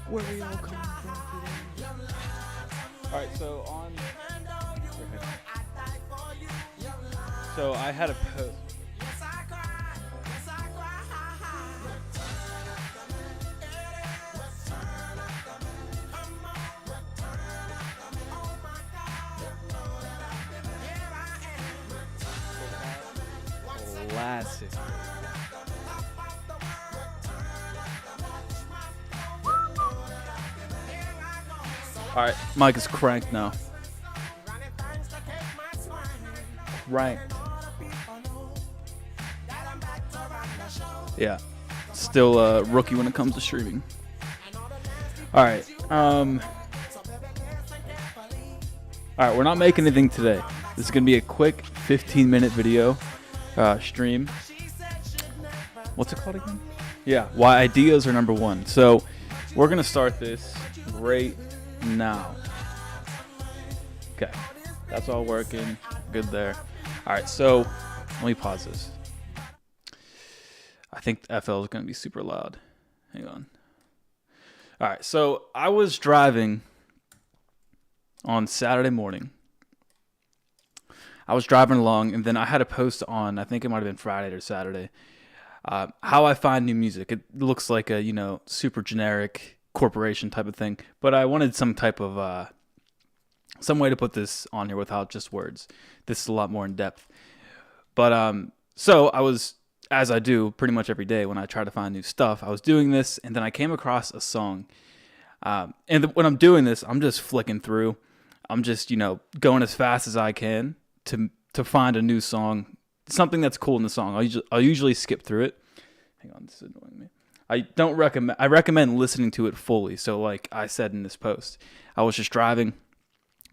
Where are y'all coming from today? Alright, so I had a post. Classic. Alright, mic is cranked now. Right. Yeah. Still a rookie when it comes to streaming. Alright. Alright, we're not making anything today. This is going to be a quick 15-minute video stream. What's it called again? Yeah, why ideas are number one. So we're going to start this right now. Okay, that's all working. Good there. All right, so let me pause this. I think FL is going to be super loud. Hang on. All right, so I was driving on Saturday morning. I was driving along, and then I had a post on, I think it might have been Friday or Saturday, how I find new music. It looks like a, super generic corporation type of thing, but I wanted some type of, some way to put this on here without just words. This is a lot more in depth. But, so I was, as I do pretty much every day when I try to find new stuff, I was doing this, and then I came across a song. When I'm doing this, I'm just flicking through. I'm just, going as fast as I can to find a new song, something that's cool in the song. I'll usually skip through it. Hang on, this is annoying me. I recommend listening to it fully. So like I said in this post, I was just driving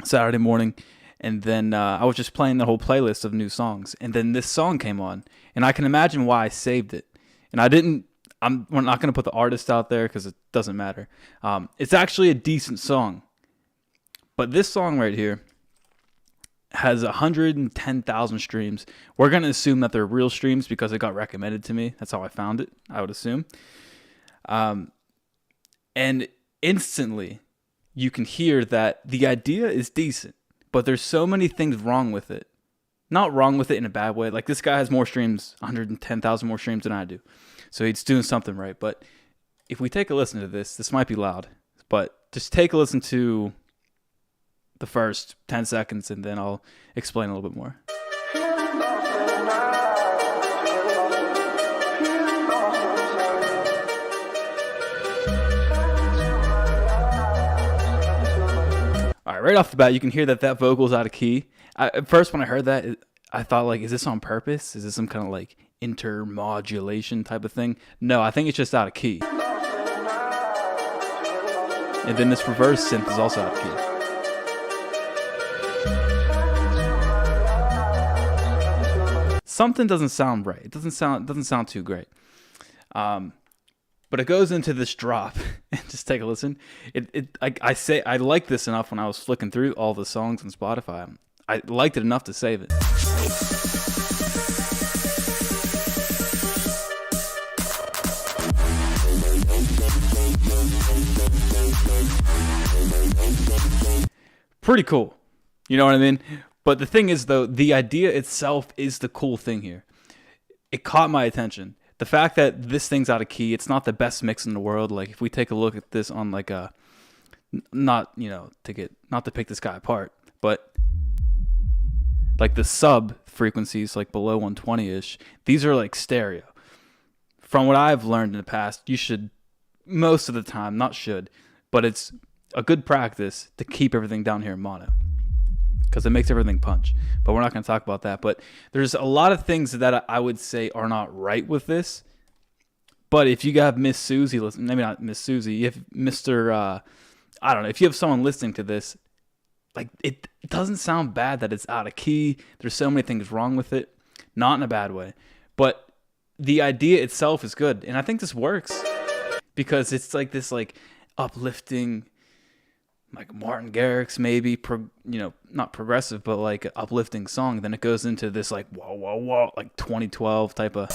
Saturday morning, and then I was just playing the whole playlist of new songs, and then this song came on, and I can imagine why I saved it. And we're not going to put the artist out there because it doesn't matter. It's actually a decent song, but this song right here has 110,000 streams. We're going to assume that they're real streams because it got recommended to me. That's how I found it, I would assume. And instantly, you can hear that the idea is decent, but there's so many things wrong with it. Not wrong with it in a bad way. Like, this guy has more streams, 110,000 more streams than I do. So he's doing something right. But if we take a listen to this might be loud, but just take a listen to the first 10 seconds, and then I'll explain a little bit more. All right, right off the bat, you can hear that vocal's out of key. At first, when I heard that, I thought, like, is this on purpose? Is this some kind of, like, intermodulation type of thing? No, I think it's just out of key. And then this reverse synth is also out of key. Something doesn't sound right. It doesn't sound too great. But it goes into this drop. Just take a listen. I like this enough when I was flicking through all the songs on Spotify. I liked it enough to save it. Pretty cool. You know what I mean? But the thing is, though, the idea itself is the cool thing here. It caught my attention. The fact that this thing's out of key, it's not the best mix in the world. Like, if we take a look at this on, like, a, not to pick this guy apart, but like the sub frequencies, like below 120-ish, these are like stereo. From what I've learned in the past, you should, most of the time, not should, but it's a good practice to keep everything down here in mono, because it makes everything punch. But we're not going to talk about that. But there's a lot of things that I would say are not right with this. But if you have Miss Susie listen, maybe not Miss Susie, if Mr. I don't know, if you have someone listening to this, like, it doesn't sound bad that it's out of key. There's so many things wrong with it, not in a bad way. But the idea itself is good, and I think this works because it's like this, like, uplifting, like Martin Garrix, maybe, not progressive, but like uplifting song. Then it goes into this, like, whoa, whoa, whoa, like 2012 type of.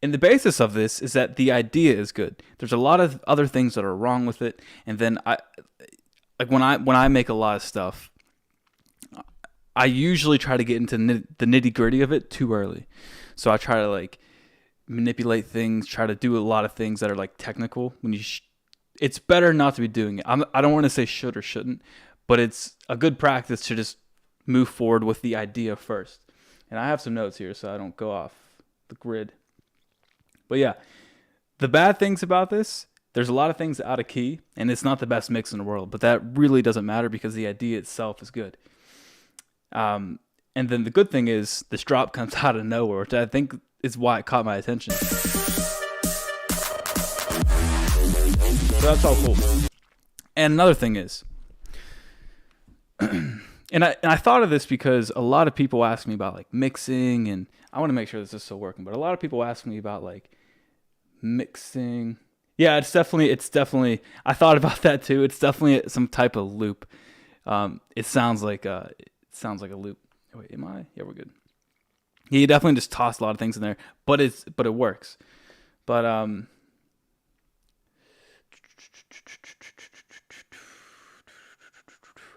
And the basis of this is that the idea is good. There's a lot of other things that are wrong with it, and then when I make a lot of stuff, I usually try to get into the nitty gritty of it too early. So I try to, like, manipulate things, try to do a lot of things that are, like, technical. When it's better not to be doing it. I don't want to say should or shouldn't, but it's a good practice to just move forward with the idea first. And I have some notes here so I don't go off the grid. But yeah, the bad things about this, there's a lot of things out of key, and it's not the best mix in the world, but that really doesn't matter because the idea itself is good. And then the good thing is this drop comes out of nowhere, which I think is why it caught my attention. So that's all cool. And another thing is, and I thought of this because a lot of people ask me about, like, mixing, and I want to make sure this is still working, but a lot of people ask me about, like, mixing. Yeah, it's definitely, I thought about that too. It's definitely some type of loop. It sounds like a loop. Wait, am I? Yeah, we're good. Yeah, you definitely just toss a lot of things in there, but it works. But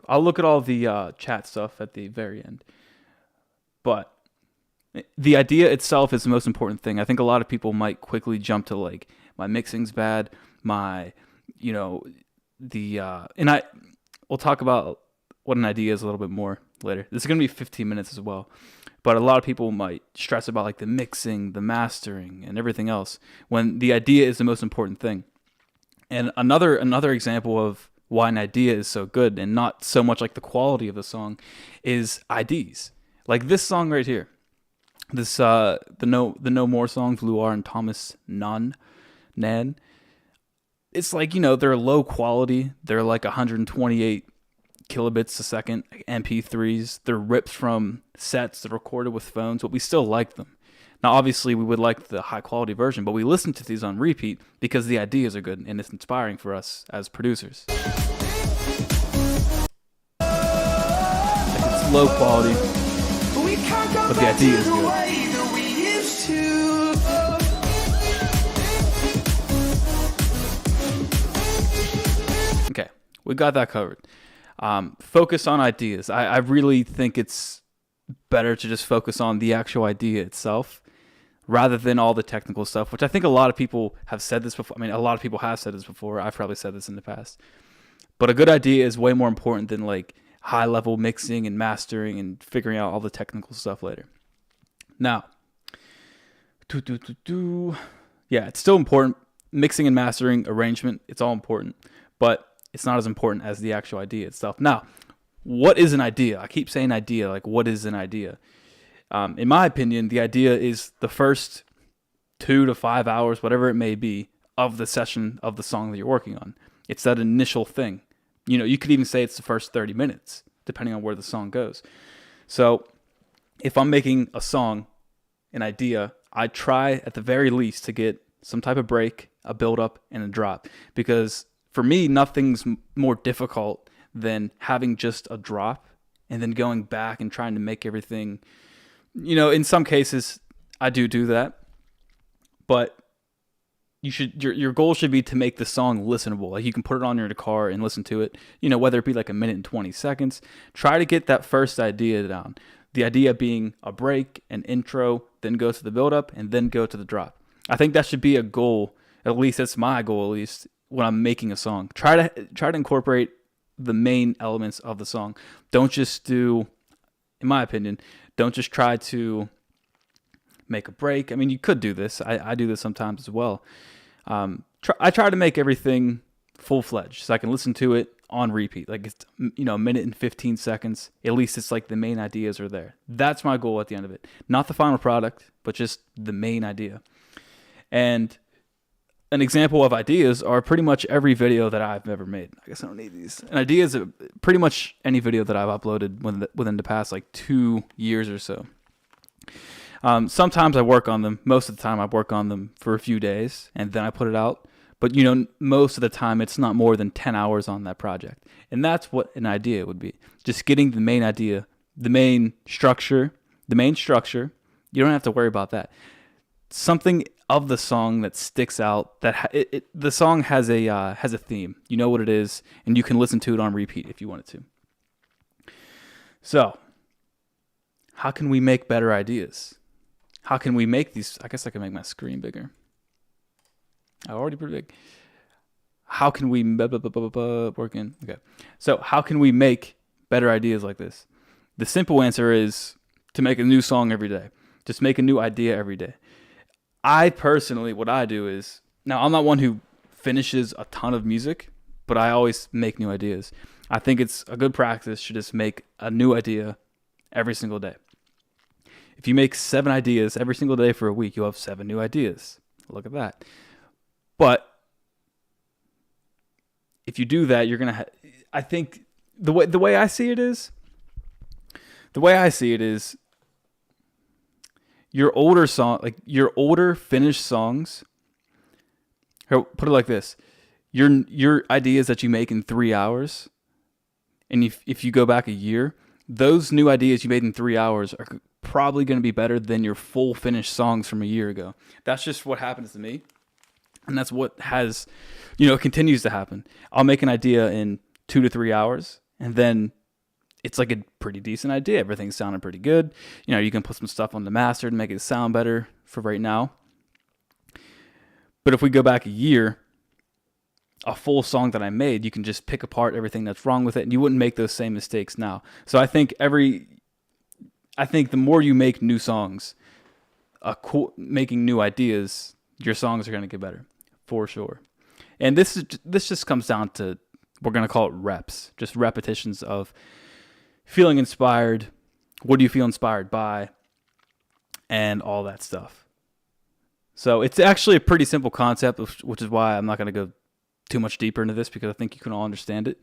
I'll look at all the chat stuff at the very end. But the idea itself is the most important thing. I think a lot of people might quickly jump to, like, my mixing's bad, we'll talk about what an idea is a little bit more later. This is going to be 15 minutes as well. But a lot of people might stress about, like, the mixing, the mastering, and everything else, when the idea is the most important thing. And another example of why an idea is so good, and not so much like the quality of the song, is IDs. Like this song right here. This the No More songs, Luar and Thomas Nan. It's like, they're low quality. They're like 128 kilobits a second, MP3s. They're rips from sets that are recorded with phones, but we still like them. Now, obviously, we would like the high quality version, but we listen to these on repeat because the ideas are good and it's inspiring for us as producers. Like, it's low quality, but the idea is good. Okay, we got that covered. Focus on ideas. I really think it's better to just focus on the actual idea itself rather than all the technical stuff, which I think a lot of people have said this before. I mean, a lot of people have said this before. I've probably said this in the past. But a good idea is way more important than like high level mixing and mastering and figuring out all the technical stuff later. Now, yeah, it's still important. Mixing and mastering, arrangement, it's all important, but it's not as important as the actual idea itself. Now, what is an idea? I keep saying idea, like what is an idea? In my opinion, the idea is the first 2 to 5 hours, whatever it may be, of the session of the song that you're working on. It's that initial thing. You know, you could even say it's the first 30 minutes, depending on where the song goes. So if I'm making a song, an idea, I try at the very least to get some type of break, a build up, and a drop. Because for me, nothing's more difficult than having just a drop and then going back and trying to make everything, you know, in some cases I do that, but your goal should be to make the song listenable. Like you can put it on in your car and listen to it, you know, whether it be like a minute and 20 seconds. Try to get that first idea down. The idea being a break, an intro, then go to the build up, and then go to the drop. I think that should be a goal. At least that's my goal, at least when I'm making a song. Try to incorporate the main elements of the song. Don't just do, in my opinion, don't just try to make a break. I mean, you could do this. I do this sometimes as well. I try to make everything full-fledged so I can listen to it on repeat. Like it's, you know, a minute and 15 seconds. At least it's like the main ideas are there. That's my goal at the end of it. Not the final product, but just the main idea. And an example of ideas are pretty much every video that I've ever made. I guess I don't need these. And ideas are pretty much any video that I've uploaded within the past like 2 years or so. Sometimes I work on them. Most of the time I work on them for a few days and then I put it out. But, you know, most of the time it's not more than 10 hours on that project. And that's what an idea would be. Just getting the main idea, the main structure. You don't have to worry about that. Something of the song that sticks out, that the song has a theme. You know what it is, and you can listen to it on repeat if you wanted to. So, how can we make better ideas? How can we make these? I guess I can make my screen bigger. I'm already pretty big. How can we working? Okay. So how can we make better ideas like this? The simple answer is to make a new song every day. Just make a new idea every day. I personally, what I do is, now I'm not one who finishes a ton of music, but I always make new ideas. I think it's a good practice to just make a new idea every single day. If you make 7 ideas every single day for a week, you'll have 7 new ideas. Look at that. But if you do that, you're going to I think the way I see it is your older finished songs, or put it like this, your ideas that you make in 3 hours, and if you go back a year, those new ideas you made in 3 hours are probably going to be better than your full finished songs from a year ago. That's just what happens to me. And that's what has, continues to happen. I'll make an idea in 2 to 3 hours, and then it's like a pretty decent idea. Everything's sounding pretty good. You can put some stuff on the master to make it sound better for right now. But if we go back a year, a full song that I made, you can just pick apart everything that's wrong with it, and you wouldn't make those same mistakes now. So I think the more you make new songs, making new ideas, your songs are going to get better, for sure. And this just comes down to, we're going to call it reps, just repetitions of feeling inspired. What do you feel inspired by? And all that stuff. So it's actually a pretty simple concept, which is why I'm not going to go too much deeper into this, because I think you can all understand it.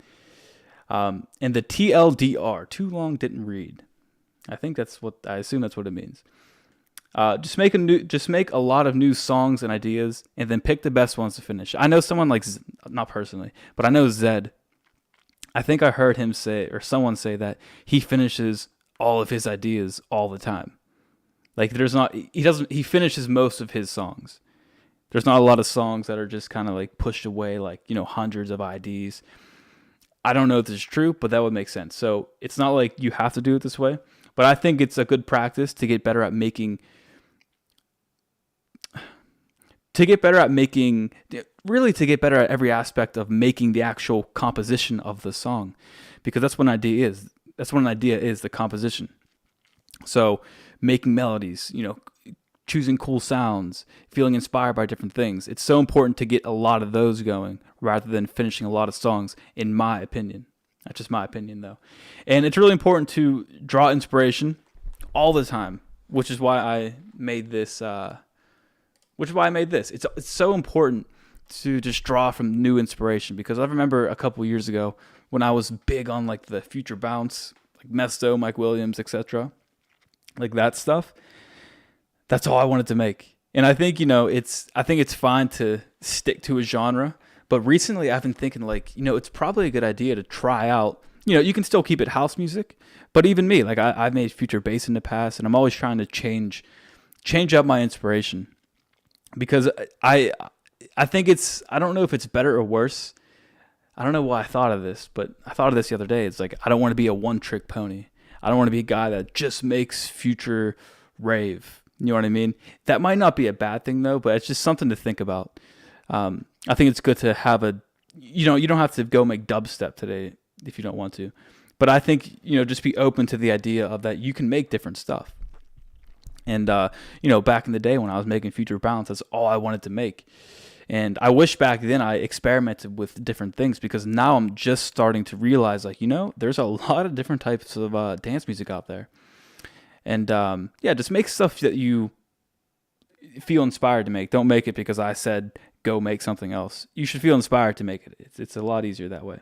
And the TLDR, too long didn't read. I assume that's what it means. Just make a lot of new songs and ideas, and then pick the best ones to finish. I know someone like, not personally, but I know Zed. I think I heard him say, or someone say, that he finishes all of his ideas all the time. Like he finishes most of his songs. There's not a lot of songs that are just kind of like pushed away, like, hundreds of IDs. I don't know if this is true, but that would make sense. So it's not like you have to do it this way, but I think it's a good practice to get better at making to get better at making, really to get better at every aspect of making the actual composition of the song, because that's what an idea is. That's what an idea is, the composition. So making melodies, choosing cool sounds, feeling inspired by different things. It's so important to get a lot of those going rather than finishing a lot of songs, in my opinion. That's just my opinion, though. And it's really important to draw inspiration all the time, which is why I made this. It's so important to just draw from new inspiration, because I remember a couple years ago when I was big on like the future bounce, like Mesto, Mike Williams, etc., like that stuff. That's all I wanted to make. And I think, it's fine to stick to a genre. But recently I've been thinking like, it's probably a good idea to try out, you can still keep it house music, but even me, like I've made future bass in the past, and I'm always trying to change up my inspiration, because I think I don't know if it's better or worse. I don't know why I thought of this, but I thought of this the other day. It's like, I don't want to be a one-trick pony. I don't want to be a guy that just makes future rave. You know what I mean? That might not be a bad thing though, but it's just something to think about. I think it's good to have you don't have to go make dubstep today if you don't want to. But I think, just be open to the idea of that you can make different stuff. And, back in the day when I was making future bounce, that's all I wanted to make. And I wish back then I experimented with different things, because now I'm just starting to realize, like, there's a lot of different types of dance music out there. And just make stuff that you feel inspired to make. Don't make it because I said go make something else. You should feel inspired to make it. It's a lot easier that way.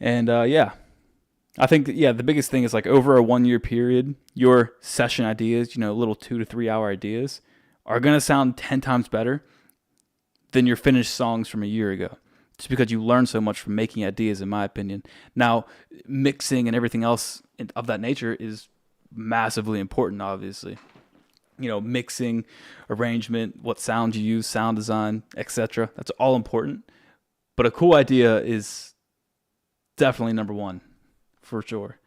And I think the biggest thing is, like, over a 1 year period, your session ideas, little 2 to 3 hour ideas, are gonna sound 10 times better than your finished songs from a year ago. Just because you learn so much from making ideas, in my opinion. Now, mixing and everything else of that nature is massively important, obviously. Mixing, arrangement, what sound you use, sound design, etc. That's all important. But a cool idea is definitely number one, for sure.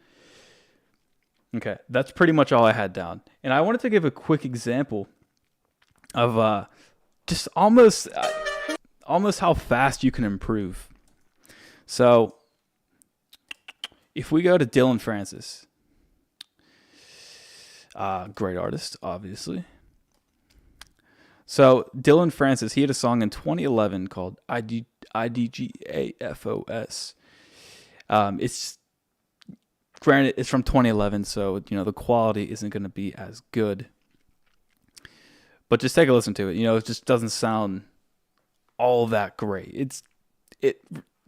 Okay, that's pretty much all I had down. And I wanted to give a quick example of just almost how fast you can improve. So, if we go to Dylan Francis, great artist, obviously. So Dylan Francis, he had a song in 2011 called IDGAFOS. It's granted, it's from 2011, so the quality isn't going to be as good. But just take a listen to it. It just doesn't sound all that great.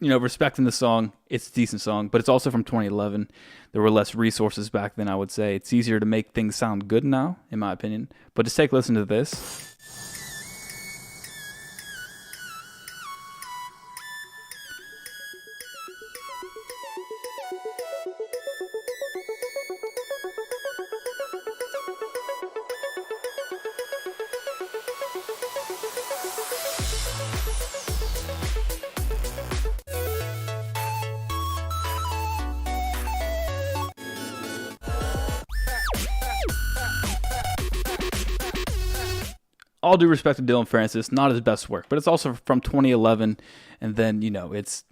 Respecting the song, it's a decent song, but it's also from 2011. There were less resources back then, I would say. It's easier to make things sound good now, in my opinion. But just take a listen to this. All due respect to Dylan Francis, not his best work, but it's also from 2011, and then it's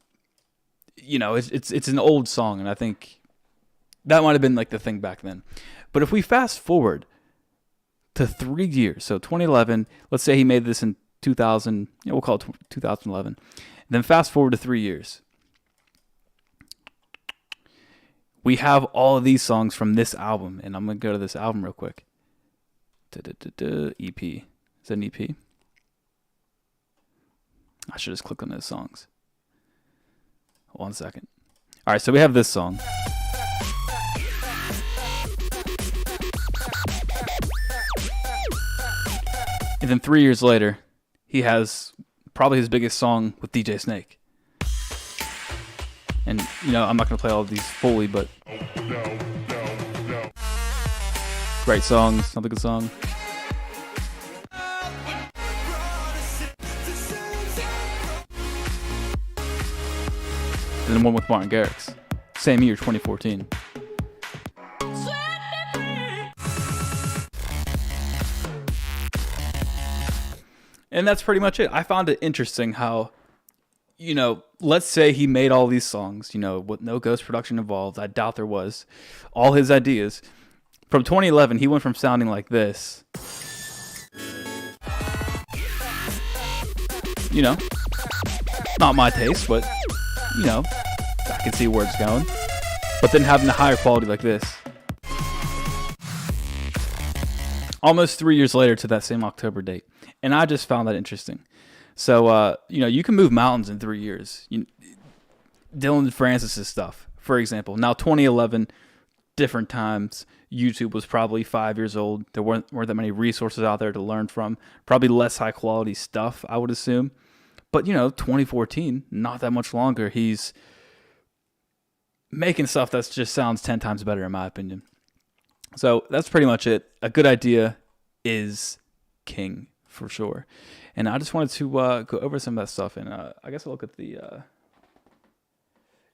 an old song, and I think that might have been like the thing back then. But if we fast forward to 3 years, so 2011, let's say he made this in 2000, we'll call it 2011, then fast forward to 3 years, we have all of these songs from this album, and I'm gonna go to this album real quick. EP. Is that an EP? I should just click on those songs. 1 second. All right, so we have this song. And then 3 years later, he has probably his biggest song with DJ Snake. And, I'm not going to play all of these fully, but great songs, another good song. And then one with Martin Garrix. Same year, 2014. And that's pretty much it. I found it interesting how, let's say he made all these songs, with no ghost production involved. I doubt there was. All his ideas. From 2011, he went from sounding like this. Not my taste, but, I can see where it's going. But then having a higher quality like this. Almost 3 years later to that same October date. And I just found that interesting. So, you can move mountains in 3 years. Dylan Francis's stuff, for example. Now, 2011, different times. YouTube was probably 5 years old. There weren't that many resources out there to learn from. Probably less high quality stuff, I would assume. But, 2014, not that much longer. He's making stuff that just sounds 10 times better, in my opinion. So that's pretty much it. A good idea is king, for sure. And I just wanted to go over some of that stuff. And I guess I'll look at the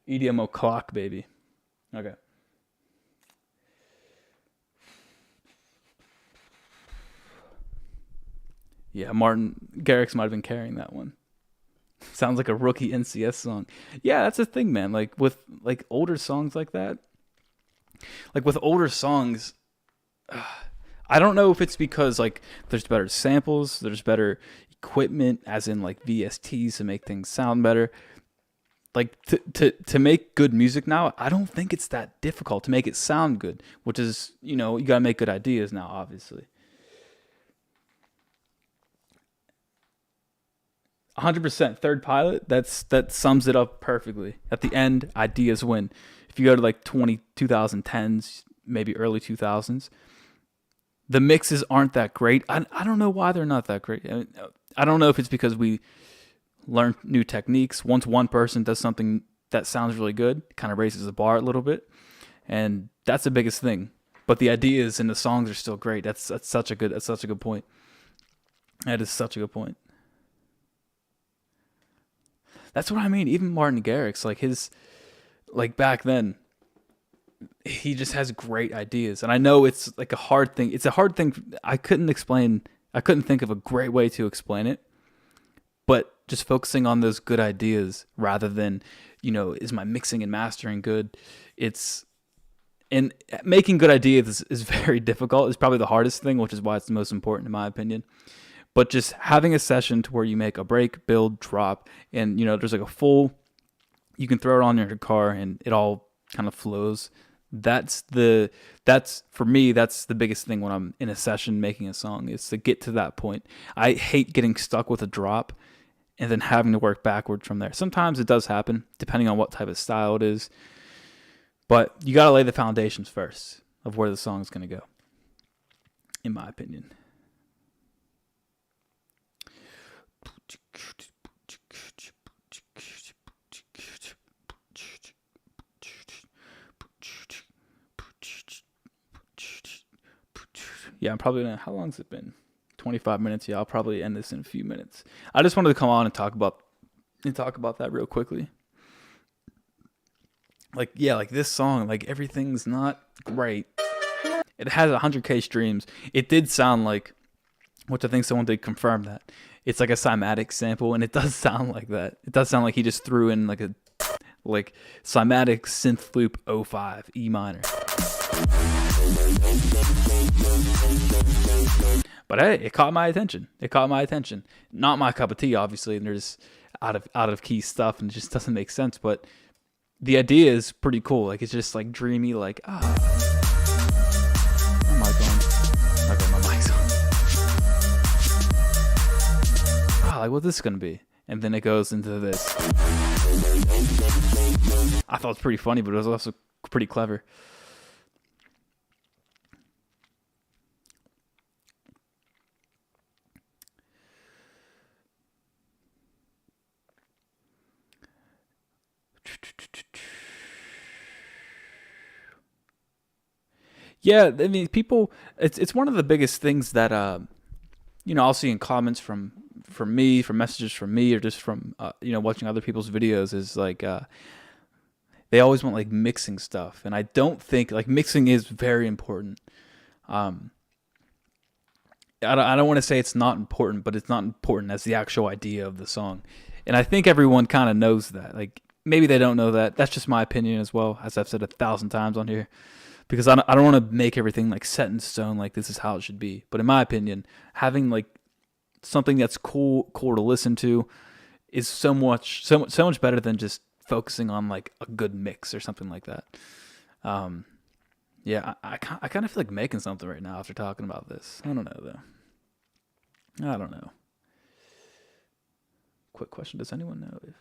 EDM o'clock, baby. Okay. Yeah, Martin Garrix might have been carrying that one. Sounds like a rookie NCS song. Yeah, that's the thing, man. Like with older songs like that. Like with older songs, I don't know if it's because there's better samples, there's better equipment, as in VSTs to make things sound better. To make good music now, I don't think it's that difficult to make it sound good. Which is, you gotta make good ideas now, obviously. 100% Third Pilot. That sums it up perfectly. At the end, ideas win. If you go to 2010s, maybe early 2000s, the mixes aren't that great. I don't know why they're not that great. I don't know if it's because we learn new techniques. Once one person does something that sounds really good, it kind of raises the bar a little bit, and that's the biggest thing. But the ideas and the songs are still great. That's such a good point. That is such a good point. That's what I mean. Even Martin Garrix, his back then, he just has great ideas. And I know it's a hard thing. It's a hard thing. I couldn't think of a great way to explain it. But just focusing on those good ideas rather than, is my mixing and mastering good? And making good ideas is very difficult. It's probably the hardest thing, which is why it's the most important in my opinion. But just having a session to where you make a break, build, drop, and there's a full, you can throw it on in your car and it all kind of flows. That's for me, that's the biggest thing when I'm in a session making a song, is to get to that point. I hate getting stuck with a drop and then having to work backwards from there. Sometimes it does happen, depending on what type of style it is. But you got to lay the foundations first of where the song is going to go, in my opinion. Yeah, I'm probably gonna. How long's it been? 25 minutes. Yeah, I'll probably end this in a few minutes. I just wanted to come on and talk about that real quickly. This song, everything's not great. It has 100K streams. It did sound which I think someone did confirm that. It's a cymatic sample, and it does sound like that. It does sound like he just threw in a cymatic synth loop 05 E minor. But hey, it caught my attention. Not my cup of tea, obviously, and there's out of key stuff, and it just doesn't make sense. But the idea is pretty cool. It's just dreamy, Oh my god. Okay, my mic's on. What's this gonna be? And then it goes into this. I thought it was pretty funny, but it was also pretty clever. Yeah, I mean, people. It's one of the biggest things that I'll see in comments from me, from messages from me, or just from watching other people's videos. Is they always want mixing stuff, and I don't think mixing is very important. And I don't want to say it's not important, but it's not important as the actual idea of the song. And I think everyone kind of knows that. Like, maybe they don't know that. That's just my opinion as well, as I've said 1,000 times on here. Because I don't want to make everything like set in stone, like this is how it should be. But in my opinion, having like something that's cool to listen to is so much better than just focusing on like a good mix or something like that. Yeah, I kind of feel like making something right now after talking about this. I don't know though. I don't know. Quick question: does anyone know if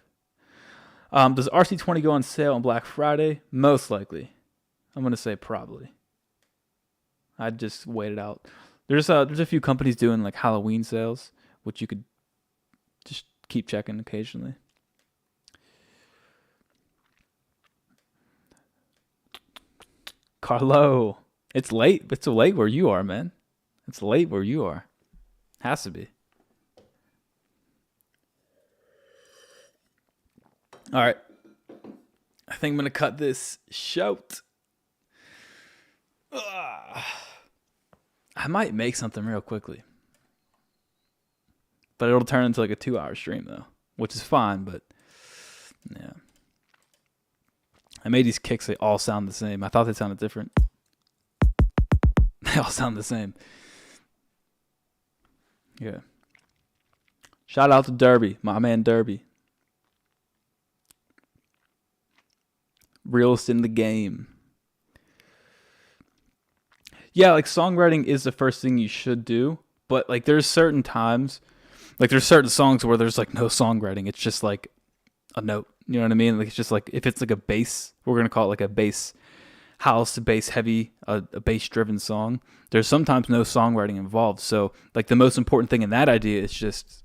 does RC20 go on sale on Black Friday? Most likely. I'm gonna say probably. I'd just wait it out. There's a few companies doing like Halloween sales, which you could just keep checking occasionally. Carlo, it's late. It's late where you are, man. It's late where you are. Has to be. All right. I think I'm gonna cut this short. I might make something real quickly, but it'll turn into like a 2-hour stream though, which is fine. But yeah, I made these kicks. They all sound the same. I thought they sounded different. They all sound the same. Yeah. Shout out to Derby, my man Derby. Realest in the game. Yeah, like songwriting is the first thing you should do, but like there's certain times, like there's certain songs where there's like no songwriting. It's just like a note. You know what I mean? Like it's just like if it's like a bass, we're gonna call it like a bass house, bass heavy, a bass driven song. There's sometimes no songwriting involved. So like the most important thing in that idea is just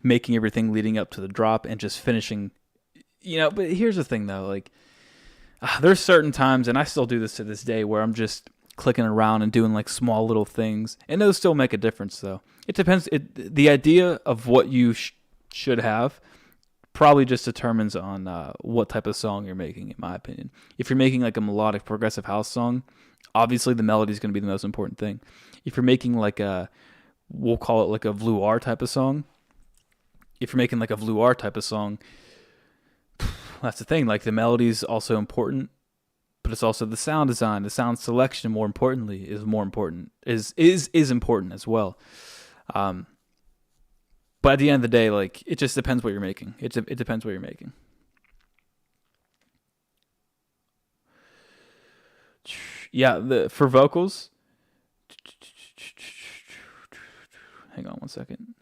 making everything leading up to the drop and just finishing. You know, but here's the thing though, like there's certain times, and I still do this to this day, where I'm just clicking around and doing like small little things, and those still make a difference though. It depends. The idea of what you should have probably just determines on what type of song you're making, in my opinion. If you're making like a melodic progressive house song, obviously the melody is going to be the most important thing. If you're making like we'll call it like a velour type of song. If you're making like a velour type of song, that's the thing. Like the melody is also important, but it's also the sound design, the sound selection. More importantly, is important as well. But at the end of the day, like it just depends what you're making. It depends what you're making. Yeah, for vocals. Hang on one second.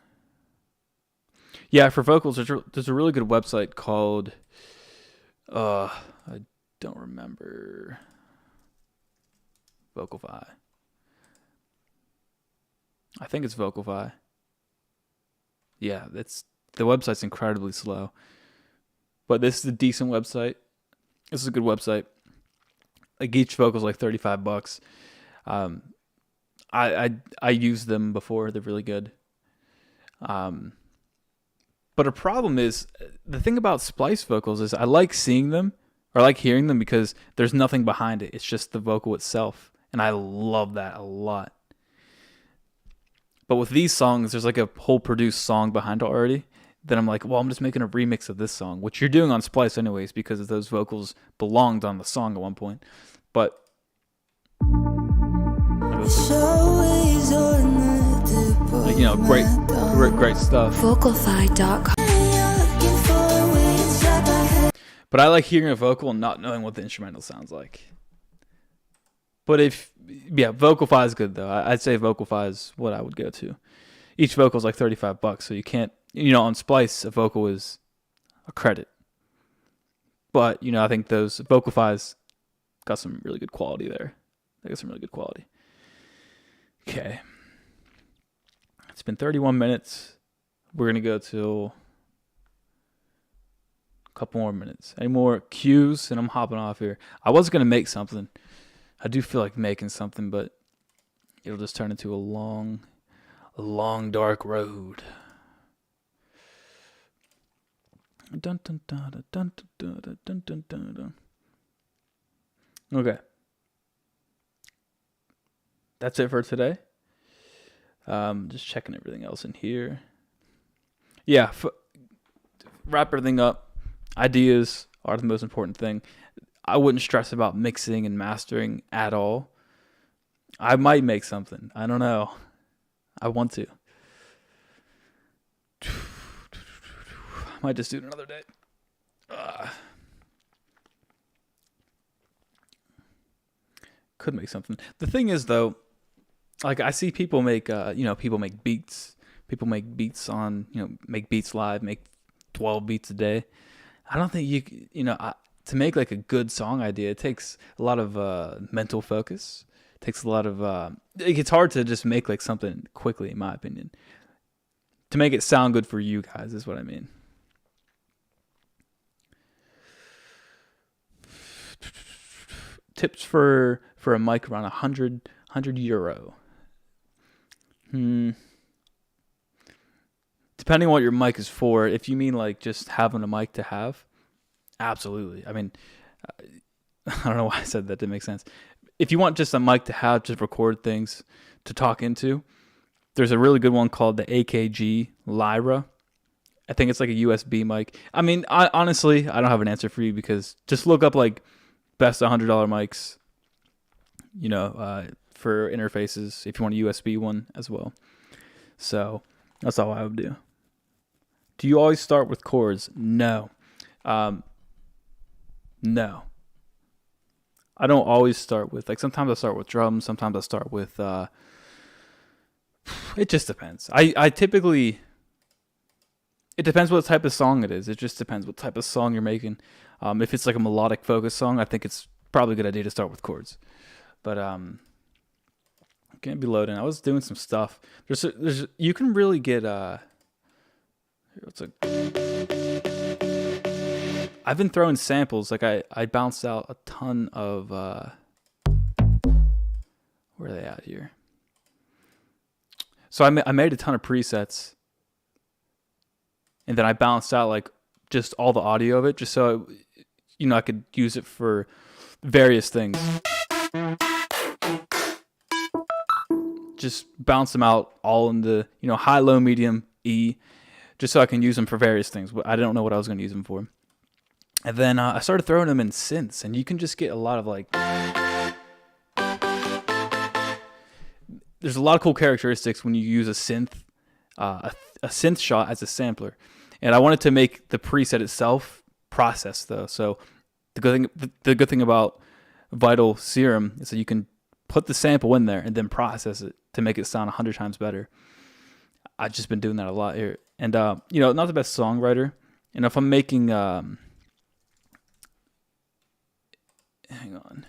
Yeah, for vocals, there's a really good website called. I don't remember. Vocalfy. I think it's Vocalfy. Yeah, the website's incredibly slow. But this is a decent website. This is a good website. Like each vocal's like $35. I used them before. They're really good. But a problem is, the thing about splice vocals is I like seeing them, or I like hearing them, because there's nothing behind it. It's just the vocal itself. And I love that a lot. But with these songs, there's like a whole produced song behind it already. Then I'm like, well, I'm just making a remix of this song, which you're doing on Splice anyways, because those vocals belonged on the song at one point. But like, you know, great stuff. Vocalfy.com. But I like hearing a vocal and not knowing what the instrumental sounds like. But Vocalfy is good though. I'd say Vocalfy is what I would go to. Each vocal is like $35, so you can't, on Splice, a vocal is a credit. But, I think those Vocalfy's got some really good quality there. They got some really good quality. Okay. It's been 31 minutes. We're going to go till a couple more minutes. Any more cues? And I'm hopping off here. I was going to make something. I do feel like making something, but it'll just turn into a long, dark road. Dun, dun, dun, dun, dun, dun, dun, dun, dun, dun. Okay. That's it for today. Just checking everything else in here. Yeah, wrap everything up. Ideas are the most important thing. I wouldn't stress about mixing and mastering at all. I might make something. I don't know. I want to. I might just do it another day. Could make something. The thing is, though, like I see people make, people make beats. People make beats on, make beats live, make 12 beats a day. I don't think to make like a good song idea, it takes a lot of mental focus. It takes a lot of, it's hard to just make like something quickly, in my opinion. To make it sound good for you guys is what I mean. Tips for a mic around 100 euro. Depending on what your mic is for, if you mean like just having a mic to have, absolutely. I mean, I don't know why I said that. Didn't make sense. If you want just a mic to have, just record things to talk into, there's a really good one called the AKG Lyra. I think it's like a USB mic. I mean, honestly, I don't have an answer for you because just look up like best $100 mics, for interfaces if you want a USB one as well. So that's all I would do. Do you always start with chords? No. No. I don't always start with, like, sometimes I start with drums, sometimes I start with, it just depends. I typically, it depends what type of song it is. It just depends what type of song you're making. If it's like a melodic focus song, I think it's probably a good idea to start with chords. But can't be loading. I was doing some stuff. There's you can really get I've been throwing samples. Like I bounced out a ton of where are they at here? So I made a ton of presets, and then I bounced out like just all the audio of it, just so I could use it for various things. Just bounce them out all in the high, low, medium, E, just so I can use them for various things. I don't know what I was going to use them for. And then I started throwing them in synths, and you can just get a lot of like. There's a lot of cool characteristics when you use a synth, a synth shot as a sampler. And I wanted to make the preset itself process though. So the good thing about Vital Serum is that you can put the sample in there and then process it to make it sound 100 times better. I've just been doing that a lot here. And, not the best songwriter. And if I'm making, hang on.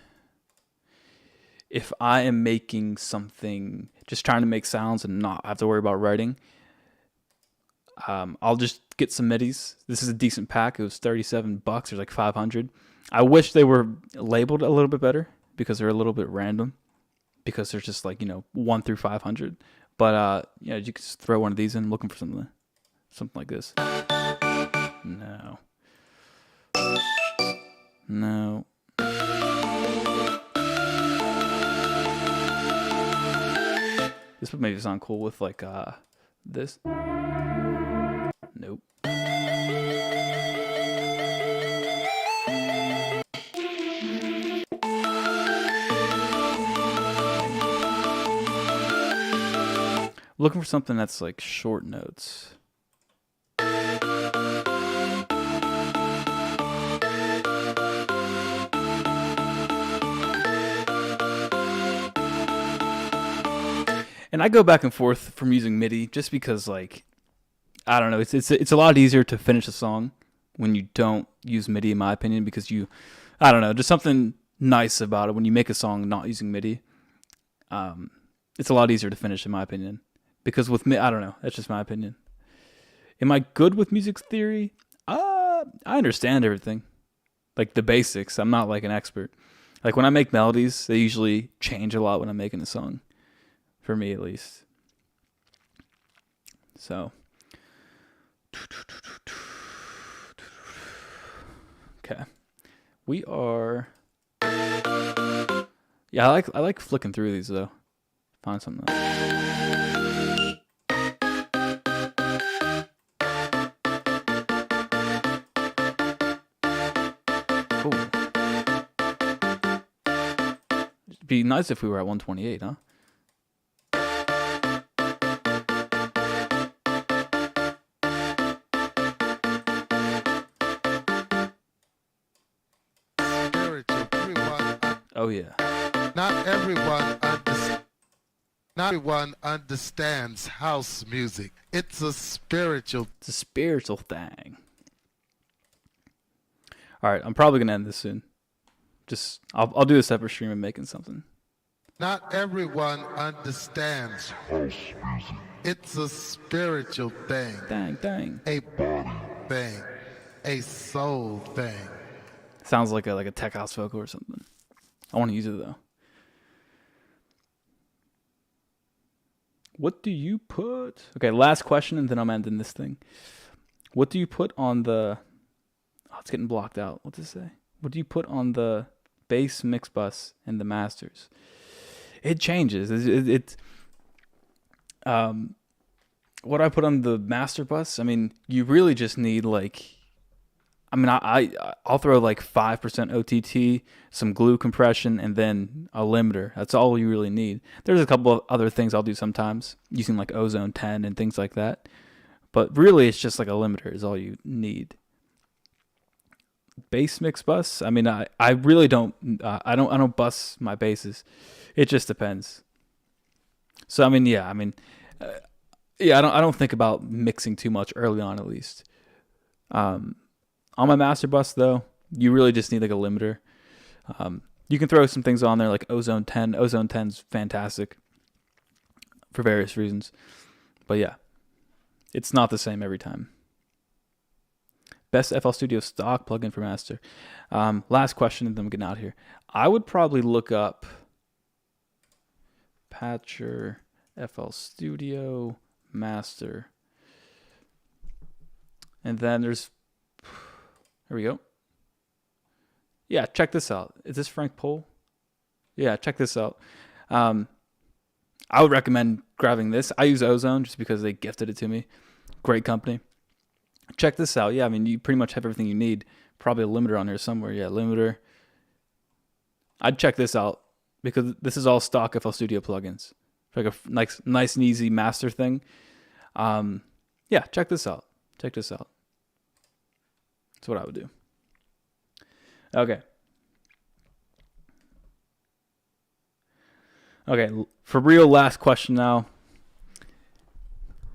If I am making something, just trying to make sounds and not have to worry about writing, I'll just get some midis. This is a decent pack. It was $37. There's like 500. I wish they were labeled a little bit better because they're a little bit random. Because there's just like 1 through 500. But you can just throw one of these in, looking for something like this. No. This would maybe sound cool with like this. Nope. Looking for something that's like short notes. And I go back and forth from using MIDI just because, like, I don't know, it's a lot easier to finish a song when you don't use MIDI, in my opinion, because I don't know, just something nice about it when you make a song not using MIDI. It's a lot easier to finish, in my opinion. Because with me, I don't know. That's just my opinion. Am I good with music theory? I understand everything. Like the basics. I'm not like an expert. Like when I make melodies, they usually change a lot when I'm making a song. For me, at least. So. Okay. We are. Yeah, I like flicking through these though. Find something. It'd be nice if we were at 128, huh? Spiritual. Oh yeah. Not everyone understands. Not everyone understands house music. It's a spiritual. It's a spiritual thing. All right, I'm probably gonna end this soon. Just I'll do a separate stream of making something. Not everyone understands house music. It's a spiritual thing. Dang. A body thing. A soul thing. Sounds like a tech house vocal or something. I want to use it though. What do you put? Okay, last question, and then I'm ending this thing. What do you put on the? Oh, it's getting blocked out. What does it say? What do you put on the bass mix bus and the masters? It changes. It's what I put on the master bus. I mean, you really just need like. I mean, I'll throw like 5% OTT, some glue compression, and then a limiter. That's all you really need. There's a couple of other things I'll do sometimes, using like Ozone 10 and things like that. But really, it's just like a limiter is all you need. Bass mix bus. I mean, I really don't. I don't bus my basses. It just depends. So I mean, yeah. I don't think about mixing too much early on, at least. On my master bus, though, you really just need like a limiter. You can throw some things on there like Ozone 10. Ozone 10's fantastic for various reasons. But yeah, it's not the same every time. Best FL Studio stock plugin for master. Last question, and then I'm getting out of here. I would probably look up Patcher FL Studio Master. And then there's... Here we go. Yeah, check this out. Is this Frank Pohl? Yeah, check this out. I would recommend grabbing this. I use Ozone just because they gifted it to me. Great company. Check this out. Yeah, I mean, you pretty much have everything you need. Probably a limiter on here somewhere. Yeah, limiter. I'd check this out because this is all stock FL Studio plugins. Like a nice and easy master thing. Yeah, check this out. Check this out. That's what I would do. Okay. Okay, for real, last question now.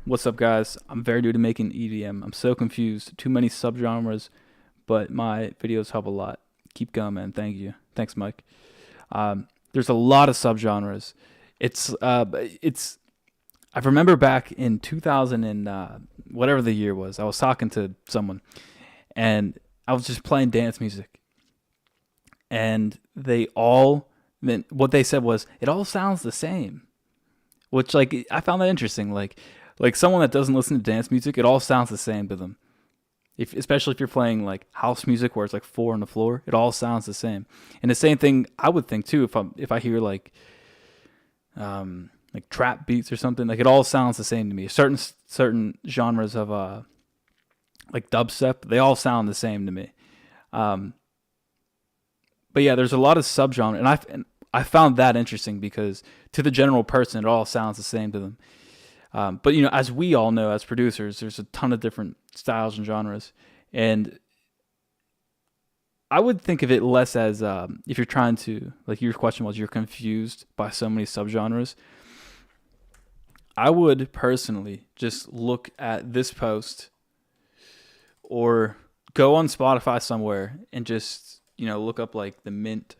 What's up, guys? I'm very new to making EDM. I'm so confused. Too many subgenres, but my videos help a lot. Keep going, man. Thank you. Thanks, Mike. There's a lot of subgenres. I remember back in 2000 and whatever the year was, I was talking to someone, and I was just playing dance music, and what they said was, it all sounds the same, which like I found that interesting. Like someone that doesn't listen to dance music, it all sounds the same to them. Especially if you're playing like house music where it's like 4 on the floor, it all sounds the same. And the same thing I would think too if I hear like trap beats or something, like it all sounds the same to me. Certain genres of like dubstep, they all sound the same to me. But yeah, there's a lot of subgenre, and I found that interesting because to the general person, it all sounds the same to them. But you know, as we all know, as producers, there's a ton of different styles and genres, and I would think of it less as if you're trying to, like your question was, you're confused by so many subgenres. I would personally just look at this post or go on Spotify somewhere and just, look up like the Mint.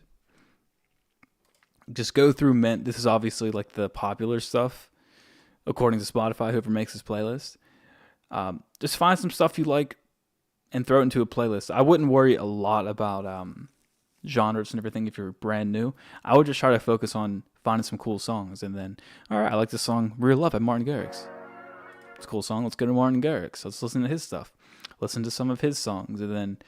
Just go through Mint. This is obviously like the popular stuff, according to Spotify, whoever makes this playlist. Just find some stuff you like and throw it into a playlist. I wouldn't worry a lot about genres and everything if you're brand new. I would just try to focus on finding some cool songs. And then, all right, I like this song Real Love by Martin Garrix. It's a cool song. Let's go to Martin Garrix. Let's listen to his stuff. Listen to some of his songs. And then,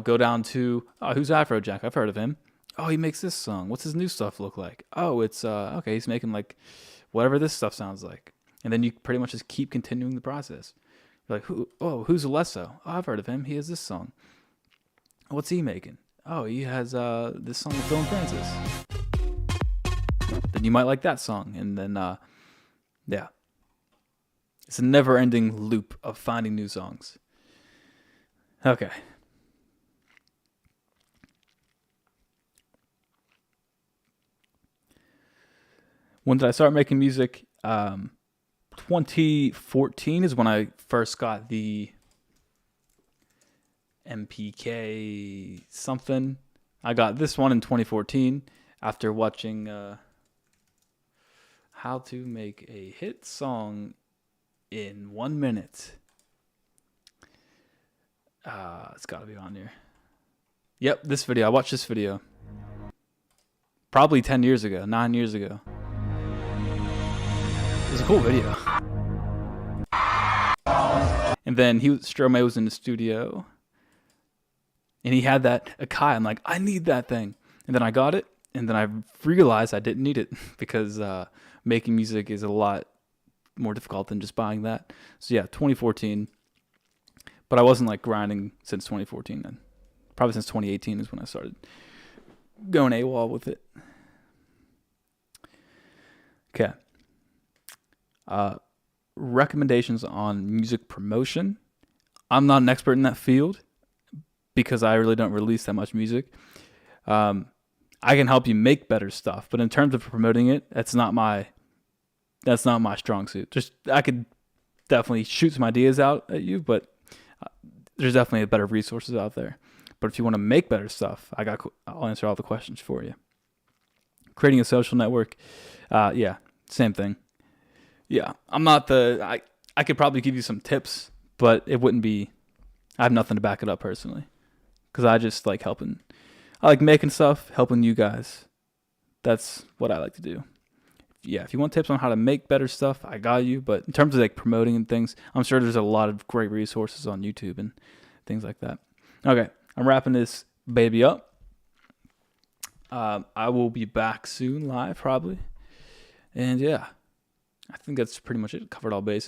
go down to, who's Afrojack? I've heard of him. Oh, he makes this song. What's his new stuff look like? Oh, it's, okay, he's making like whatever this stuff sounds like. And then you pretty much just keep continuing the process. You're like, who's Alesso? Oh, I've heard of him. He has this song. What's he making? Oh, he has this song with Dylan Francis. you might like that song, and then yeah, it's a never-ending loop of finding new songs. Okay. When did I start making music? 2014 is when I first got the MPK something. I got this one in 2014 after watching How to Make a Hit Song in 1 minute. It's got to be on here. Yep, this video. I watched this video probably 10 years ago, 9 years ago. It was a cool video. And then Stromae was in the studio, and he had that Akai. I'm like, I need that thing. And then I got it, and then I realized I didn't need it because making music is a lot more difficult than just buying that. So yeah, 2014. But I wasn't like grinding since 2014 then. Probably since 2018 is when I started going AWOL with it. Okay. Recommendations on music promotion. I'm not an expert in that field because I really don't release that much music. I can help you make better stuff, but in terms of promoting it, that's not my strong suit. I could definitely shoot some ideas out at you, but there's definitely better resources out there. But if you want to make better stuff, I'll answer all the questions for you. Creating a social network, yeah, same thing. Yeah, I'm not I could probably give you some tips, but it wouldn't be. I have nothing to back it up personally, because I just like helping. I like making stuff, helping you guys. That's what I like to do. Yeah, if you want tips on how to make better stuff, I got you. But in terms of like promoting and things, I'm sure there's a lot of great resources on YouTube and things like that. Okay, I'm wrapping this baby up. I will be back soon live probably. And yeah, I think that's pretty much it. Covered all bases.